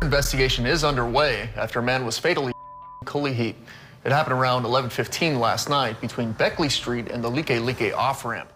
Investigation is underway after a man was fatally in Kalihi. It happened around 11:15 last night between Beckley Street and the Like off-ramp.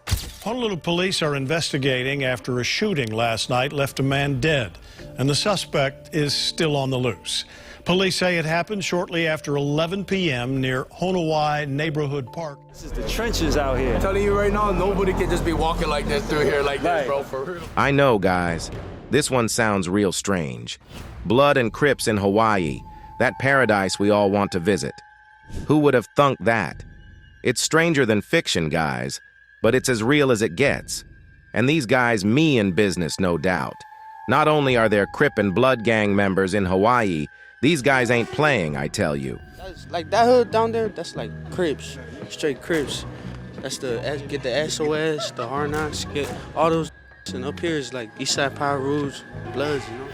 Honolulu police are investigating after a shooting last night left a man dead, and the suspect is still on the loose. Police say it happened shortly after 11 p.m. near Honowai Neighborhood Park. This is the trenches out here. I'm telling you right now, nobody can just be walking like this through here like this, bro, for real. I know, guys. This one sounds real strange. Blood and Crips in Hawaii, that paradise we all want to visit. Who would have thunk that? It's stranger than fiction, guys, but it's as real as it gets. And these guys mean business, no doubt. Not only are there Crip and Blood gang members in Hawaii, these guys ain't playing, I tell you. That's like that hood down there, that's like Crips, straight Crips. That's get the SOS, the hard knocks, get all those. And up here is like Eastside Power Rules, Bloods, you know?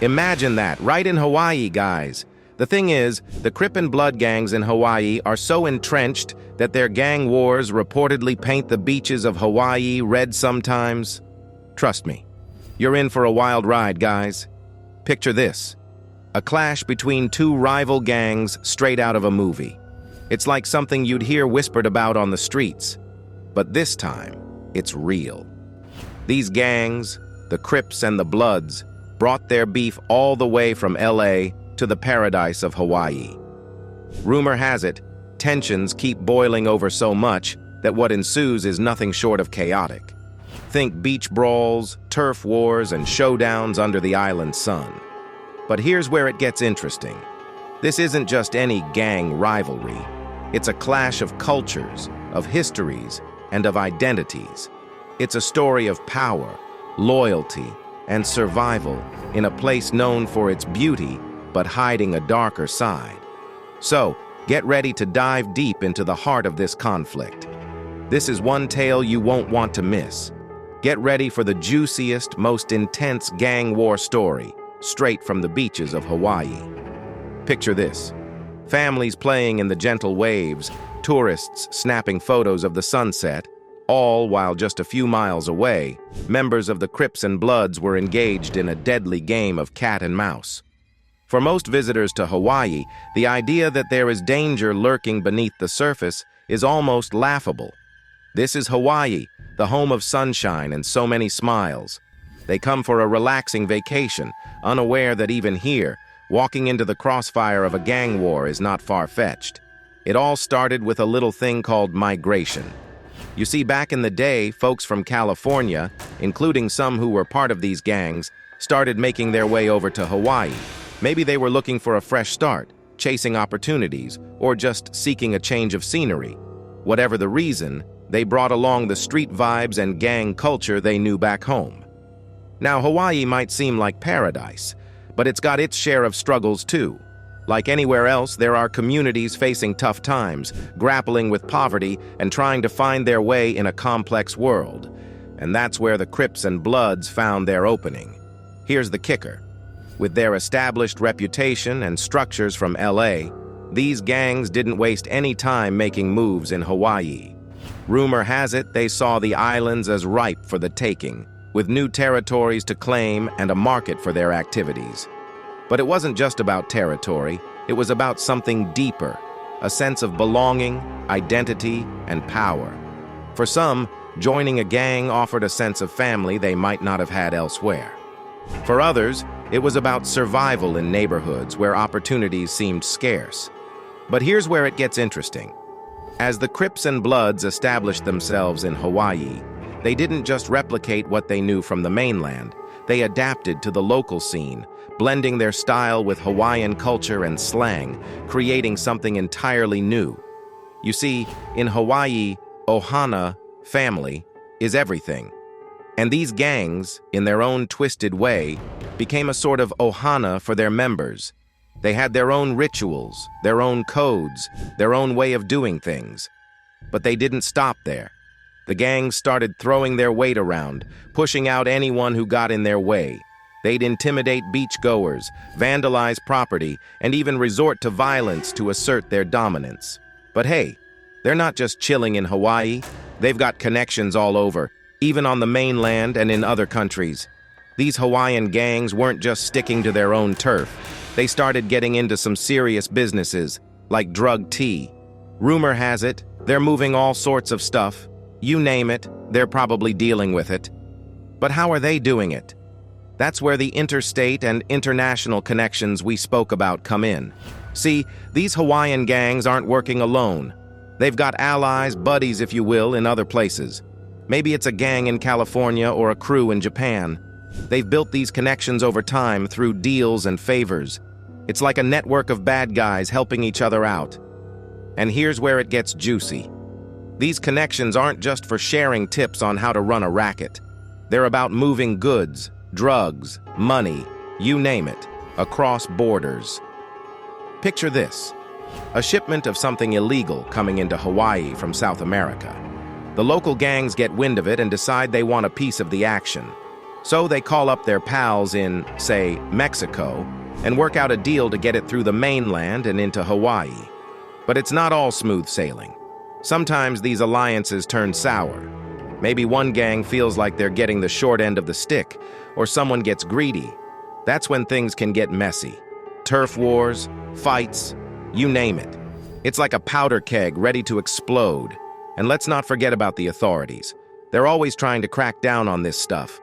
Imagine that, right in Hawaii, guys. The thing is, the Crip and Blood gangs in Hawaii are so entrenched that their gang wars reportedly paint the beaches of Hawaii red sometimes. Trust me, you're in for a wild ride, guys. Picture this. A clash between two rival gangs straight out of a movie. It's like something you'd hear whispered about on the streets. But this time, it's real. These gangs, the Crips and the Bloods, brought their beef all the way from LA to the paradise of Hawaii. Rumor has it, tensions keep boiling over so much that what ensues is nothing short of chaotic. Think beach brawls, turf wars, and showdowns under the island's sun. But here's where it gets interesting. This isn't just any gang rivalry. It's a clash of cultures, of histories, and of identities. It's a story of power, loyalty, and survival in a place known for its beauty, but hiding a darker side. So, get ready to dive deep into the heart of this conflict. This is one tale you won't want to miss. Get ready for the juiciest, most intense gang war story, straight from the beaches of Hawaii. Picture this. Families playing in the gentle waves, tourists snapping photos of the sunset, all while just a few miles away, members of the Crips and Bloods were engaged in a deadly game of cat and mouse. For most visitors to Hawaii, the idea that there is danger lurking beneath the surface is almost laughable. This is Hawaii, the home of sunshine and so many smiles. They come for a relaxing vacation, unaware that even here, walking into the crossfire of a gang war is not far-fetched. It all started with a little thing called migration. You see, back in the day, folks from California, including some who were part of these gangs, started making their way over to Hawaii. Maybe they were looking for a fresh start, chasing opportunities, or just seeking a change of scenery. Whatever the reason, they brought along the street vibes and gang culture they knew back home. Now, Hawaii might seem like paradise, but it's got its share of struggles too. Like anywhere else, there are communities facing tough times, grappling with poverty and trying to find their way in a complex world. And that's where the Crips and Bloods found their opening. Here's the kicker. With their established reputation and structures from LA, these gangs didn't waste any time making moves in Hawaii. Rumor has it they saw the islands as ripe for the taking, with new territories to claim and a market for their activities. But it wasn't just about territory, it was about something deeper, a sense of belonging, identity, and power. For some, joining a gang offered a sense of family they might not have had elsewhere. For others, it was about survival in neighborhoods where opportunities seemed scarce. But here's where it gets interesting. As the Crips and Bloods established themselves in Hawaii, they didn't just replicate what they knew from the mainland, they adapted to the local scene, blending their style with Hawaiian culture and slang, creating something entirely new. You see, in Hawaii, ohana, family, is everything. And these gangs, in their own twisted way, became a sort of ohana for their members. They had their own rituals, their own codes, their own way of doing things. But they didn't stop there. The gangs started throwing their weight around, pushing out anyone who got in their way. They'd intimidate beachgoers, vandalize property, and even resort to violence to assert their dominance. But hey, they're not just chilling in Hawaii. They've got connections all over, even on the mainland and in other countries. These Hawaiian gangs weren't just sticking to their own turf. They started getting into some serious businesses, like drug tea. Rumor has it, they're moving all sorts of stuff. You name it, they're probably dealing with it. But how are they doing it? That's where the interstate and international connections we spoke about come in. See, these Hawaiian gangs aren't working alone. They've got allies, buddies if you will, in other places. Maybe it's a gang in California or a crew in Japan. They've built these connections over time through deals and favors. It's like a network of bad guys helping each other out. And here's where it gets juicy. These connections aren't just for sharing tips on how to run a racket. They're about moving goods, drugs, money, you name it, across borders. Picture this: a shipment of something illegal coming into Hawaii from South America. The local gangs get wind of it and decide they want a piece of the action. So they call up their pals in, say, Mexico, and work out a deal to get it through the mainland and into Hawaii. But it's not all smooth sailing. Sometimes these alliances turn sour. Maybe one gang feels like they're getting the short end of the stick, or someone gets greedy. That's when things can get messy. Turf wars, fights, you name it. It's like a powder keg ready to explode. And let's not forget about the authorities. They're always trying to crack down on this stuff.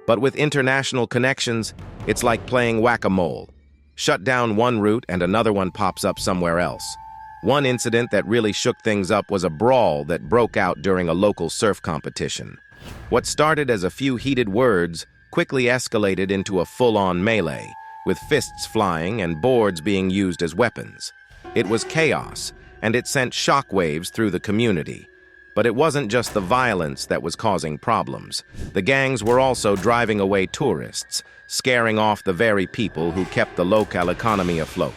But with international connections, it's like playing whack-a-mole. Shut down one route and another one pops up somewhere else. One incident that really shook things up was a brawl that broke out during a local surf competition. What started as a few heated words quickly escalated into a full-on melee, with fists flying and boards being used as weapons. It was chaos, and it sent shockwaves through the community. But it wasn't just the violence that was causing problems. The gangs were also driving away tourists, scaring off the very people who kept the local economy afloat.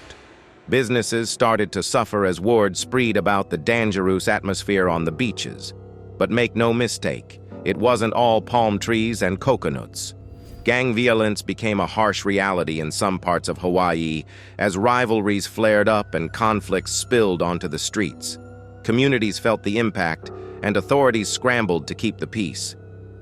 Businesses started to suffer as word spread about the dangerous atmosphere on the beaches. But make no mistake, it wasn't all palm trees and coconuts. Gang violence became a harsh reality in some parts of Hawaii as rivalries flared up and conflicts spilled onto the streets. Communities felt the impact, and authorities scrambled to keep the peace.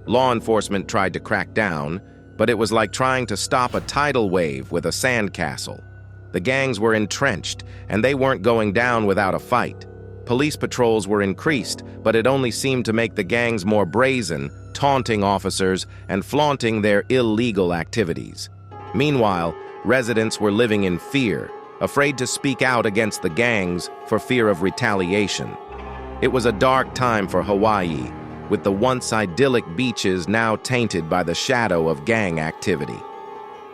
Law enforcement tried to crack down, but it was like trying to stop a tidal wave with a sandcastle. The gangs were entrenched, and they weren't going down without a fight. Police patrols were increased, but it only seemed to make the gangs more brazen, taunting officers and flaunting their illegal activities. Meanwhile, residents were living in fear, afraid to speak out against the gangs for fear of retaliation. It was a dark time for Hawaii, with the once idyllic beaches now tainted by the shadow of gang activity.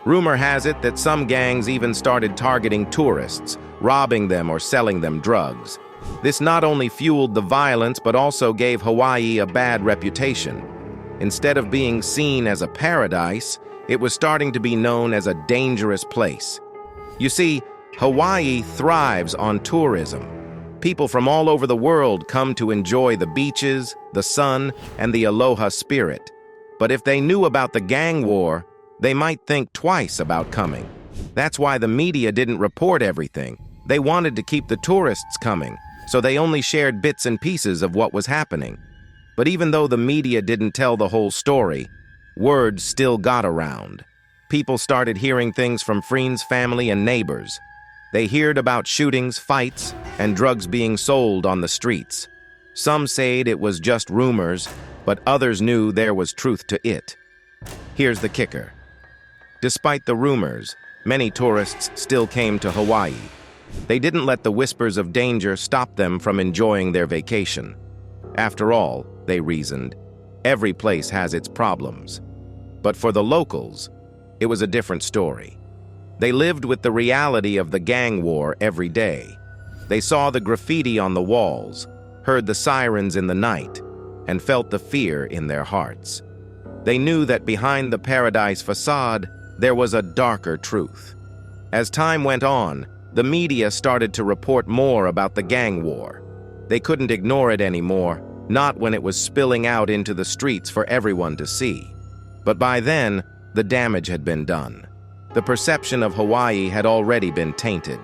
Rumor has it that some gangs even started targeting tourists, robbing them or selling them drugs. This not only fueled the violence but also gave Hawaii a bad reputation. Instead of being seen as a paradise, it was starting to be known as a dangerous place. You see, Hawaii thrives on tourism. People from all over the world come to enjoy the beaches, the sun, and the aloha spirit. But if they knew about the gang war, they might think twice about coming. That's why the media didn't report everything. They wanted to keep the tourists coming, so they only shared bits and pieces of what was happening. But even though the media didn't tell the whole story, word still got around. People started hearing things from friends, family, and neighbors. They heard about shootings, fights, and drugs being sold on the streets. Some said it was just rumors, but others knew there was truth to it. Here's the kicker. Despite the rumors, many tourists still came to Hawaii. They didn't let the whispers of danger stop them from enjoying their vacation. After all, they reasoned, every place has its problems. But for the locals, it was a different story. They lived with the reality of the gang war every day. They saw the graffiti on the walls, heard the sirens in the night, and felt the fear in their hearts. They knew that behind the paradise facade, there was a darker truth. As time went on, the media started to report more about the gang war. They couldn't ignore it anymore, not when it was spilling out into the streets for everyone to see. But by then, the damage had been done. The perception of Hawaii had already been tainted.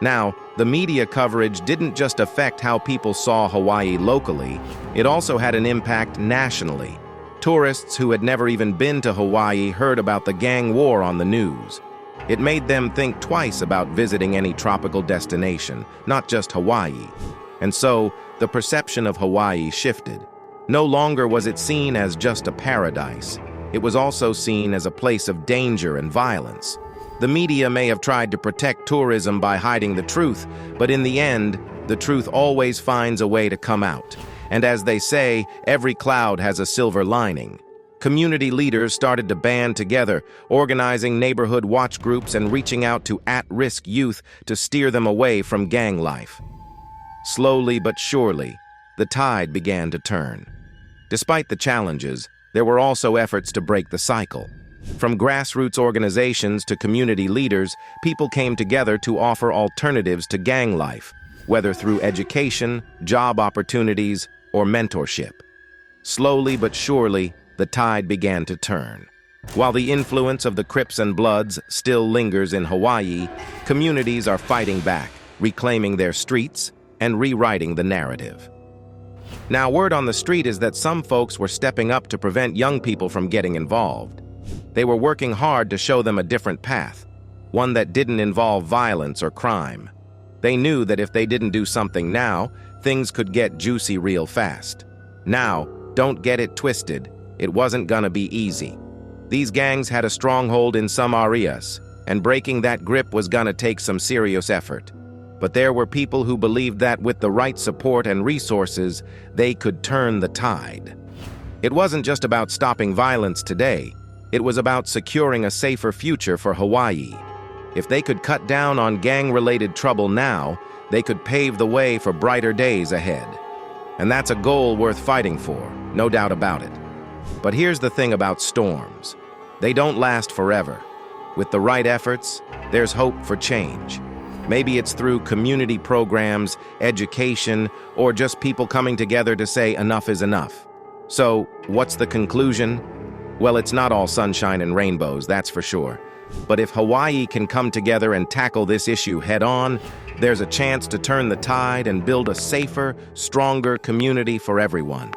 Now, the media coverage didn't just affect how people saw Hawaii locally, it also had an impact nationally. Tourists who had never even been to Hawaii heard about the gang war on the news. It made them think twice about visiting any tropical destination, not just Hawaii. And so, the perception of Hawaii shifted. No longer was it seen as just a paradise. It was also seen as a place of danger and violence. The media may have tried to protect tourism by hiding the truth, but in the end, the truth always finds a way to come out. And as they say, every cloud has a silver lining. Community leaders started to band together, organizing neighborhood watch groups and reaching out to at-risk youth to steer them away from gang life. Slowly but surely, the tide began to turn. Despite the challenges, there were also efforts to break the cycle. From grassroots organizations to community leaders, people came together to offer alternatives to gang life, whether through education, job opportunities, or mentorship. Slowly but surely, the tide began to turn. While the influence of the Crips and Bloods still lingers in Hawaii, communities are fighting back, reclaiming their streets, and rewriting the narrative. Now, word on the street is that some folks were stepping up to prevent young people from getting involved. They were working hard to show them a different path, one that didn't involve violence or crime. They knew that if they didn't do something now, things could get juicy real fast. Now, don't get it twisted, it wasn't gonna be easy. These gangs had a stronghold in some areas, and breaking that grip was gonna take some serious effort. But there were people who believed that with the right support and resources, they could turn the tide. It wasn't just about stopping violence today, it was about securing a safer future for Hawaii. If they could cut down on gang-related trouble now, they could pave the way for brighter days ahead. And that's a goal worth fighting for, no doubt about it. But here's the thing about storms. They don't last forever. With the right efforts, there's hope for change. Maybe it's through community programs, education, or just people coming together to say enough is enough. So, what's the conclusion? Well, it's not all sunshine and rainbows, that's for sure. But if Hawaii can come together and tackle this issue head-on, there's a chance to turn the tide and build a safer, stronger community for everyone.